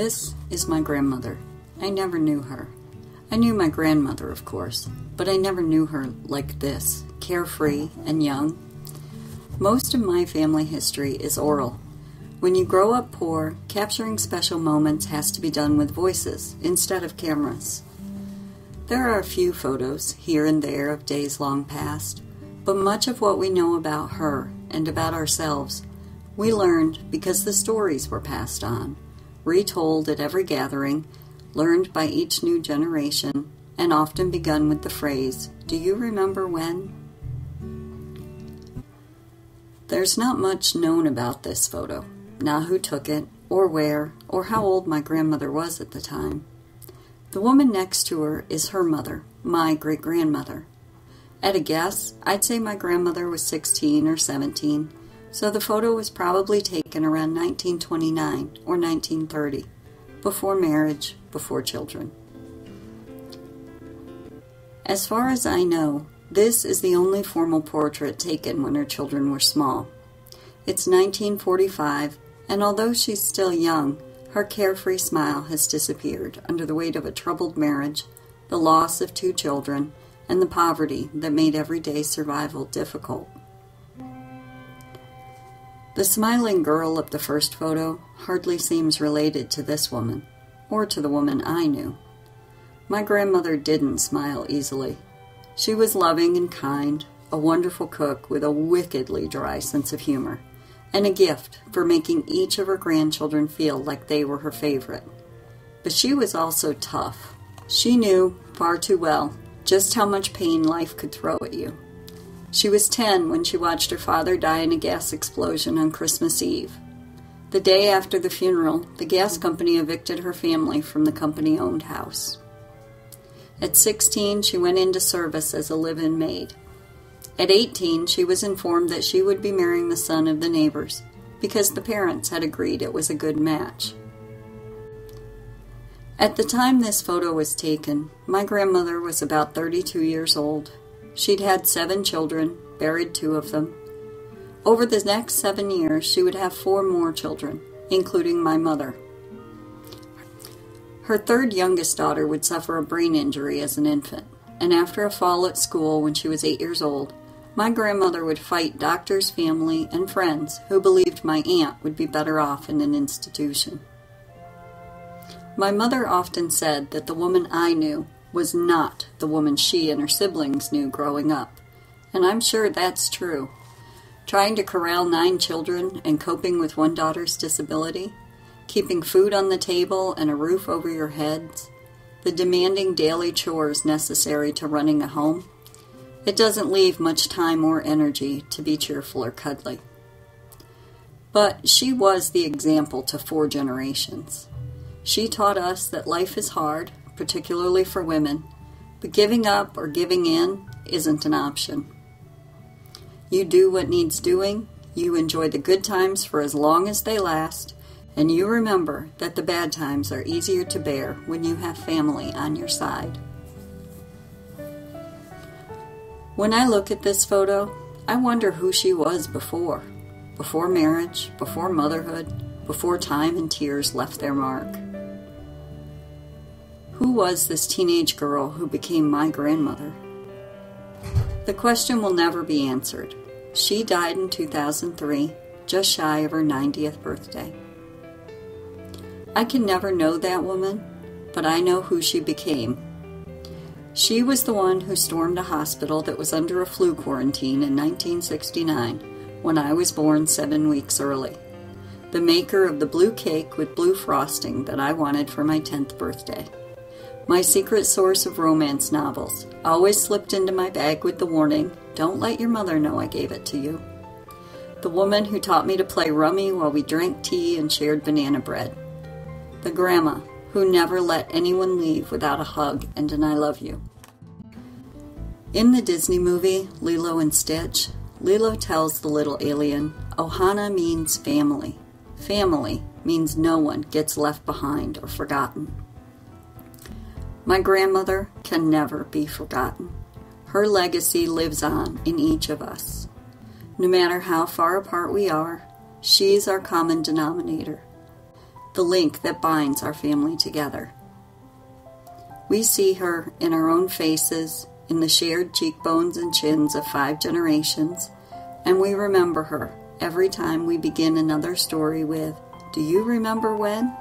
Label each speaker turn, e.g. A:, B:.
A: This is my grandmother. I never knew her. I knew my grandmother, of course, but I never knew her like this, carefree and young. Most of my family history is oral. When you grow up poor, capturing special moments has to be done with voices instead of cameras. There are a few photos here and there of days long past, but much of what we know about her and about ourselves, we learned because the stories were passed on, retold at every gathering, learned by each new generation, and often begun with the phrase, "Do you remember when?" There's not much known about this photo, not who took it, or where, or how old my grandmother was at the time. The woman next to her is her mother, my great-grandmother. At a guess, I'd say my grandmother was 16 or 17, so the photo was probably taken around 1929 or 1930, before marriage, before children. As far as I know, this is the only formal portrait taken when her children were small. It's 1945, and although she's still young, her carefree smile has disappeared under the weight of a troubled marriage, the loss of 2 children, and the poverty that made everyday survival difficult. The smiling girl of the first photo hardly seems related to this woman, or to the woman I knew. My grandmother didn't smile easily. She was loving and kind, a wonderful cook with a wickedly dry sense of humor, and a gift for making each of her grandchildren feel like they were her favorite. But she was also tough. She knew, far too well, just how much pain life could throw at you. She was 10 when she watched her father die in a gas explosion on Christmas Eve. The day after the funeral, the gas company evicted her family from the company-owned house. At 16, she went into service as a live-in maid. At 18, she was informed that she would be marrying the son of the neighbors because the parents had agreed it was a good match. At the time this photo was taken, my grandmother was about 32 years old. She'd had 7 children, buried 2 of them. Over the next 7 years, she would have 4 more children, including my mother. Her 3rd youngest daughter would suffer a brain injury as an infant, and after a fall at school when she was 8 years old, my grandmother would fight doctors, family, and friends who believed my aunt would be better off in an institution. My mother often said that the woman I knew was not the woman she and her siblings knew growing up, and I'm sure that's true. Trying to corral 9 children and coping with one daughter's disability, keeping food on the table and a roof over your heads, the demanding daily chores necessary to running a home, it doesn't leave much time or energy to be cheerful or cuddly. But she was the example to 4 generations. She taught us that life is hard, particularly for women, but giving up or giving in isn't an option. You do what needs doing, you enjoy the good times for as long as they last, and you remember that the bad times are easier to bear when you have family on your side. When I look at this photo, I wonder who she was before marriage, before motherhood, before time and tears left their mark. Who was this teenage girl who became my grandmother? The question will never be answered. She died in 2003, just shy of her 90th birthday. I can never know that woman, but I know who she became. She was the one who stormed a hospital that was under a flu quarantine in 1969, when I was born 7 weeks early. The maker of the blue cake with blue frosting that I wanted for my 10th birthday. My secret source of romance novels, always slipped into my bag with the warning, "Don't let your mother know I gave it to you." The woman who taught me to play rummy while we drank tea and shared banana bread. The grandma who never let anyone leave without a hug and an "I love you." In the Disney movie, Lilo and Stitch, Lilo tells the little alien, "Ohana means family. Family means no one gets left behind or forgotten." My grandmother can never be forgotten. Her legacy lives on in each of us. No matter how far apart we are, she's our common denominator. the link that binds our family together. We see her in our own faces, in the shared cheekbones and chins of 5 generations, and we remember her every time we begin another story with, "Do you remember when?"